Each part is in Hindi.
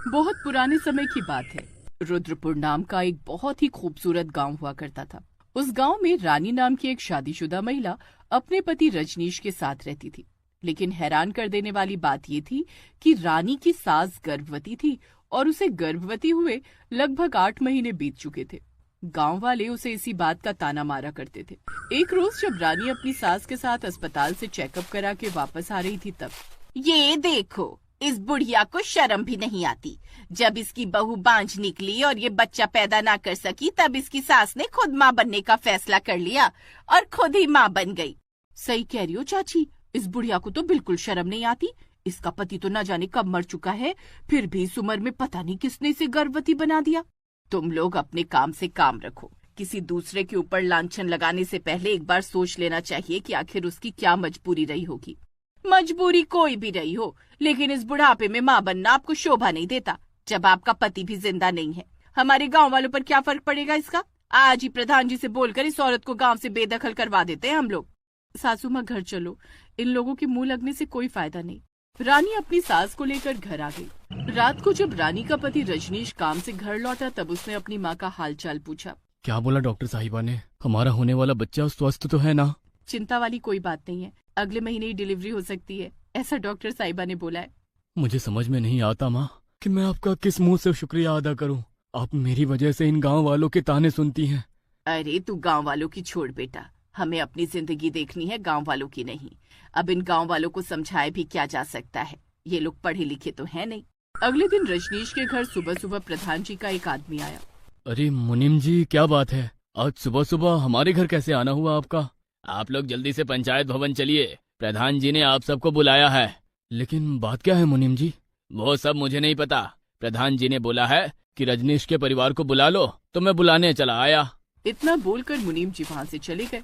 बहुत पुराने समय की बात है। रुद्रपुर नाम का एक बहुत ही खूबसूरत गांव हुआ करता था। उस गांव में रानी नाम की एक शादीशुदा महिला अपने पति रजनीश के साथ रहती थी। लेकिन हैरान कर देने वाली बात ये थी कि रानी की सास गर्भवती थी और उसे गर्भवती हुए लगभग 8 महीने बीत चुके थे। गांव वाले उसे इसी बात का ताना मारा करते थे। एक रोज जब रानी अपनी सास के साथ अस्पताल से चेकअप करा के वापस आ रही थी तब, ये देखो, इस बुढ़िया को शर्म भी नहीं आती। जब इसकी बहू बांझ निकली और ये बच्चा पैदा ना कर सकी, तब इसकी सास ने खुद माँ बनने का फैसला कर लिया और खुद ही माँ बन गई। सही कह रही हो चाची, इस बुढ़िया को तो बिल्कुल शर्म नहीं आती। इसका पति तो न जाने कब मर चुका है, फिर भी इस उम्र में पता नहीं किसने इसे गर्भवती बना दिया। तुम लोग अपने काम से काम रखो। किसी दूसरे के ऊपर लांछन लगाने से पहले एक बार सोच लेना चाहिए कि आखिर उसकी क्या मजबूरी रही होगी। मजबूरी कोई भी रही हो, लेकिन इस बुढ़ापे में माँ बनना आपको शोभा नहीं देता, जब आपका पति भी जिंदा नहीं है। हमारे गांव वालों पर क्या फर्क पड़ेगा इसका? आज ही प्रधान जी से बोलकर इस औरत को गांव से बेदखल करवा देते हैं हम लोग। सासू माँ घर चलो, इन लोगों के मुंह लगने से कोई फायदा नहीं। रानी अपनी सास को लेकर घर आ गई। रात को जब रानी का पति रजनीश काम से घर लौटा तब उसने अपनी माँ का हालचाल पूछा। क्या बोला डॉक्टर साहिबा ने? हमारा होने वाला बच्चा स्वस्थ तो है ना? चिंता वाली कोई बात नहीं है, अगले महीने ही डिलीवरी हो सकती है, ऐसा डॉक्टर साहिबा ने बोला है। मुझे समझ में नहीं आता माँ कि मैं आपका किस मुंह से शुक्रिया अदा करूं। आप मेरी वजह से इन गांव वालों के ताने सुनती हैं। अरे तू गांव वालों की छोड़ बेटा, हमें अपनी जिंदगी देखनी है, गांव वालों की नहीं। अब इन गांव वालों को समझाए भी क्या जा सकता है, ये लोग पढ़े लिखे तो है नहीं। अगले दिन रजनीश के घर सुबह सुबह प्रधान जी का एक आदमी आया। अरे मुनीम जी, क्या बात है? आज सुबह सुबह हमारे घर कैसे आना हुआ आपका? आप लोग जल्दी से पंचायत भवन चलिए, प्रधान जी ने आप सबको बुलाया है। लेकिन बात क्या है मुनीम जी? वो सब मुझे नहीं पता। प्रधान जी ने बोला है कि रजनीश के परिवार को बुला लो, तो मैं बुलाने चला आया। इतना बोलकर मुनीम जी वहाँ से चले गए।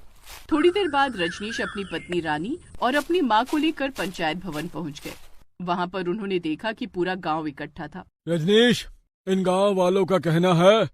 थोड़ी देर बाद रजनीश अपनी पत्नी रानी और अपनी माँ को लेकर पंचायत भवन पहुँच गए। वहाँ पर उन्होंने देखा कि पूरा गांव इकट्ठा था। रजनीश, इन गांव वालों का कहना है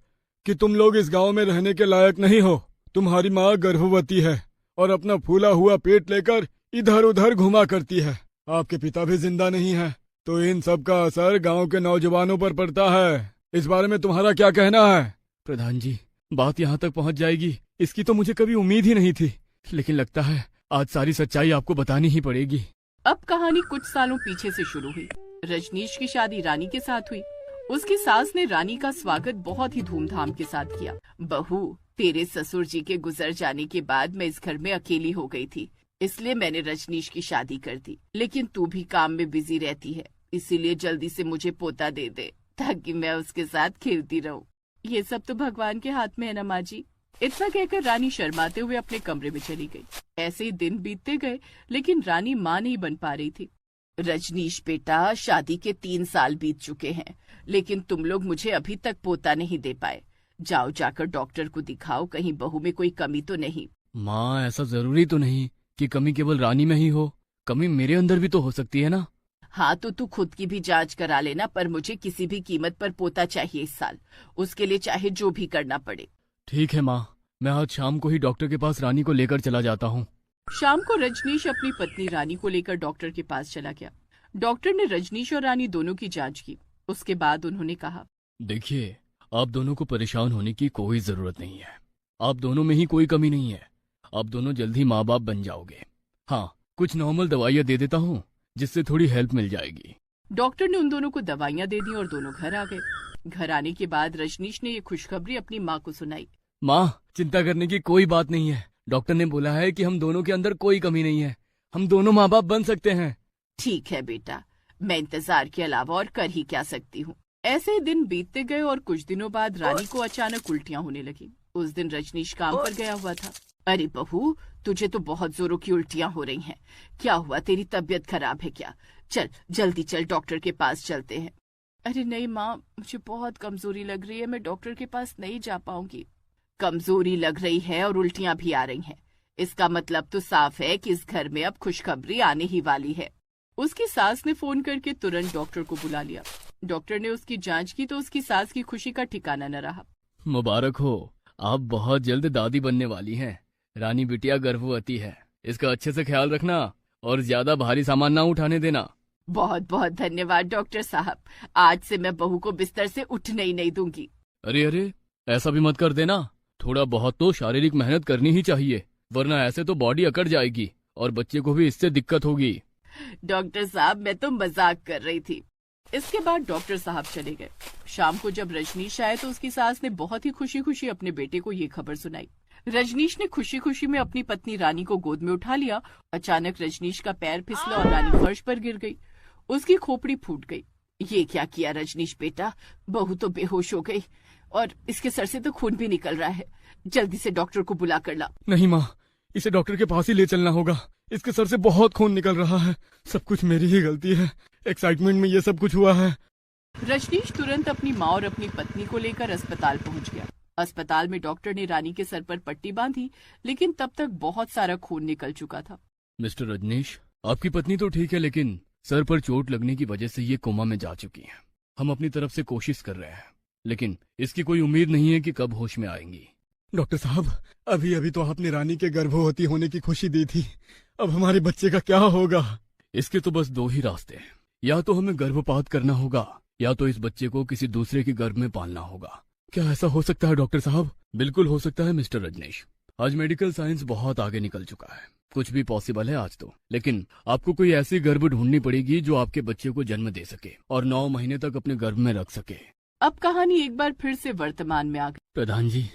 कि तुम लोग इस गांव में रहने के लायक नहीं हो। तुम्हारी माँ गर्भवती है और अपना फूला हुआ पेट लेकर इधर उधर घुमा करती है। आपके पिता भी जिंदा नहीं है, तो इन सब का असर गांव के नौजवानों पर पड़ता है। इस बारे में तुम्हारा क्या कहना है? प्रधान जी, बात यहाँ तक पहुँच जाएगी, इसकी तो मुझे कभी उम्मीद ही नहीं थी, लेकिन लगता है आज सारी सच्चाई आपको बतानी ही पड़ेगी। अब कहानी कुछ सालों पीछे से शुरू हुई। रजनीश की शादी रानी के साथ हुई। उसकी सास ने रानी का स्वागत बहुत ही धूमधाम के साथ किया। बहू, तेरे ससुर जी के गुजर जाने के बाद मैं इस घर में अकेली हो गई थी, इसलिए मैंने रजनीश की शादी कर दी। लेकिन तू भी काम में बिजी रहती है, इसीलिए जल्दी से मुझे पोता दे दे ताकि मैं उसके साथ खेलती रहूं। ये सब तो भगवान के हाथ में है ना माँ जी। इतना कहकर रानी शर्माते हुए अपने कमरे में चली गई। ऐसे ही दिन बीतते गए, लेकिन रानी माँ नहीं बन पा रही थी। रजनीश बेटा, शादी के 3 साल बीत चुके हैं, लेकिन तुम लोग मुझे अभी तक पोता नहीं दे पाए। जाओ, जाकर डॉक्टर को दिखाओ, कहीं बहू में कोई कमी तो नहीं। माँ, ऐसा जरूरी तो नहीं कि कमी केवल रानी में ही हो, कमी मेरे अंदर भी तो हो सकती है ना। हाँ, तो तू खुद की भी जांच करा लेना, पर मुझे किसी भी कीमत पर पोता चाहिए इस साल, उसके लिए चाहे जो भी करना पड़े। ठीक है माँ, मैं आज शाम को ही डॉक्टर के पास रानी को लेकर चला जाता हूँ। शाम को रजनीश अपनी पत्नी रानी को लेकर डॉक्टर के पास चला गया। डॉक्टर ने रजनीश और रानी दोनों की जांच की। उसके बाद उन्होंने कहा, देखिए, आप दोनों को परेशान होने की कोई जरूरत नहीं है। आप दोनों में ही कोई कमी नहीं है। आप दोनों जल्द ही माँ बाप बन जाओगे। हाँ, कुछ नॉर्मल दवाइयाँ दे देता हूँ, जिससे थोड़ी हेल्प मिल जाएगी। डॉक्टर ने उन दोनों को दवाइयाँ दे दी और दोनों घर आ गए। घर आने के बाद रजनीश ने ये खुशखबरी अपनी माँ को सुनाई। माँ, चिंता करने की कोई बात नहीं है। डॉक्टर ने बोला है कि हम दोनों के अंदर कोई कमी नहीं है। हम दोनों माँ बाप बन सकते हैं। ठीक है बेटा, मैं इंतजार के अलावा और कर ही क्या सकती हूँ। ऐसे ही दिन बीतते गए और कुछ दिनों बाद रानी को अचानक उल्टियाँ होने लगी। उस दिन रजनीश काम पर गया हुआ था। अरे बहू, तुझे तो बहुत जोरों की उल्टियाँ हो रही हैं। क्या हुआ, तेरी तबीयत खराब है क्या? चल जल्दी चल, डॉक्टर के पास चलते हैं। अरे नहीं माँ, मुझे बहुत कमजोरी लग रही है, मैं डॉक्टर के पास नहीं जा पाऊंगी। कमजोरी लग रही है और उल्टियाँ भी आ रही हैं, इसका मतलब तो साफ है कि इस घर में अब खुशखबरी आने ही वाली है। उसकी सास ने फोन करके तुरंत डॉक्टर को बुला लिया। डॉक्टर ने उसकी जांच की तो उसकी सास की खुशी का ठिकाना न रहा। मुबारक हो, आप बहुत जल्द दादी बनने वाली हैं। रानी बिटिया गर्भवती है, इसका अच्छे से ख्याल रखना और ज्यादा भारी सामान ना उठाने देना। बहुत बहुत धन्यवाद डॉक्टर साहब। आज से मैं बहू को बिस्तर से उठने ही नहीं दूंगी। अरे अरे, ऐसा भी मत कर देना। थोड़ा बहुत तो शारीरिक मेहनत करनी ही चाहिए, वरना ऐसे तो बॉडी अकड़ जाएगी और बच्चे को भी इससे दिक्कत होगी। डॉक्टर साहब, मैं तो मजाक कर रही थी। इसके बाद डॉक्टर साहब चले गए। शाम को जब रजनीश आए तो उसकी सास ने बहुत ही खुशी खुशी अपने बेटे को ये खबर सुनाई। रजनीश ने खुशी खुशी में अपनी पत्नी रानी को गोद में उठा लिया। अचानक रजनीश का पैर फिसला और रानी फर्श पर गिर गई। उसकी खोपड़ी फूट गई। ये क्या किया रजनीश बेटा? बहू तो बेहोश हो गई और इसके सर से तो खून भी निकल रहा है। जल्दी से डॉक्टर को बुला कर ला। नहीं माँ, इसे डॉक्टर के पास ही ले चलना होगा। इसके सर से बहुत खून निकल रहा है। सब कुछ मेरी ही गलती है। एक्साइटमेंट में ये सब कुछ हुआ है। रजनीश तुरंत अपनी माँ और अपनी पत्नी को लेकर अस्पताल पहुंच गया। अस्पताल में डॉक्टर ने रानी के सर पर पट्टी बांधी, लेकिन तब तक बहुत सारा खून निकल चुका था। मिस्टर रजनीश, आपकी पत्नी तो ठीक है, लेकिन सर पर चोट लगने की वजह से ये कोमा में जा चुकी है। हम अपनी तरफ से कोशिश कर रहे हैं, लेकिन इसकी कोई उम्मीद नहीं है कि कब होश में आएंगी। डॉक्टर साहब, अभी अभी तो आपने रानी के गर्भवती होने की खुशी दी थी। अब हमारे बच्चे का क्या होगा? इसके तो बस दो ही रास्ते हैं। या तो हमें गर्भपात करना होगा, या तो इस बच्चे को किसी दूसरे के गर्भ में पालना होगा। क्या ऐसा हो सकता है डॉक्टर साहब? बिल्कुल हो सकता है मिस्टर रजनीश। आज मेडिकल साइंस बहुत आगे निकल चुका है। कुछ भी पॉसिबल है आज तो। लेकिन आपको कोई ऐसी गर्भ ढूंढनी पड़ेगी जो आपके बच्चे को जन्म दे सके और 9 महीने तक अपने गर्भ में रख सके। अब कहानी एक बार फिर से वर्तमान में आ गई। प्रधान जी,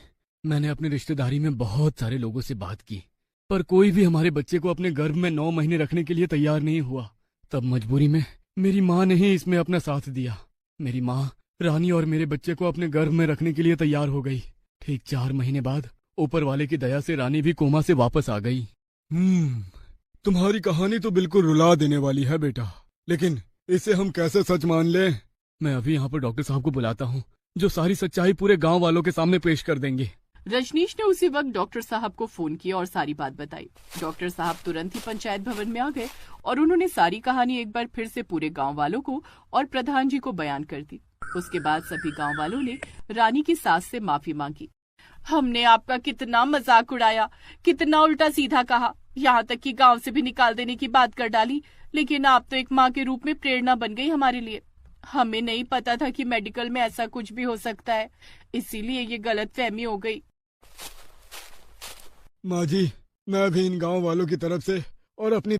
मैंने अपनी रिश्तेदारी में बहुत सारे लोगों से बात की, पर कोई भी हमारे बच्चे को अपने गर्भ में 9 महीने रखने के लिए तैयार नहीं हुआ। तब मजबूरी में मेरी माँ ने ही इसमें अपना साथ दिया। मेरी माँ रानी और मेरे बच्चे को अपने गर्भ में रखने के लिए तैयार हो गई। ठीक 4 महीने बाद ऊपर वाले की दया से रानी भी कोमा से वापस आ गई। तुम्हारी कहानी तो बिल्कुल रुला देने वाली है बेटा, लेकिन इसे हम कैसे सच मान लें? मैं अभी यहाँ पर डॉक्टर साहब को बुलाता हूँ, जो सारी सच्चाई पूरे गांव वालों के सामने पेश कर देंगे। रजनीश ने उसी वक्त डॉक्टर साहब को फोन किया और सारी बात बताई। डॉक्टर साहब तुरंत ही पंचायत भवन में आ गए और उन्होंने सारी कहानी एक बार फिर से पूरे गांव वालों को और प्रधान जी को बयान कर दी। उसके बाद सभी गांव वालों ने रानी की सास से माफी मांगी। हमने आपका कितना मजाक उड़ाया, कितना उल्टा सीधा कहा, यहाँ तक कि गांव से भी निकाल देने की बात कर डाली, लेकिन आप तो एक माँ के रूप में प्रेरणा बन गई हमारे लिए। हमें नहीं पता था कि मेडिकल में ऐसा कुछ भी हो सकता है, इसीलिए ये गलतफहमी हो गई। माँ जी, मैं भी इन गांव वालों की तरफ से और अपनी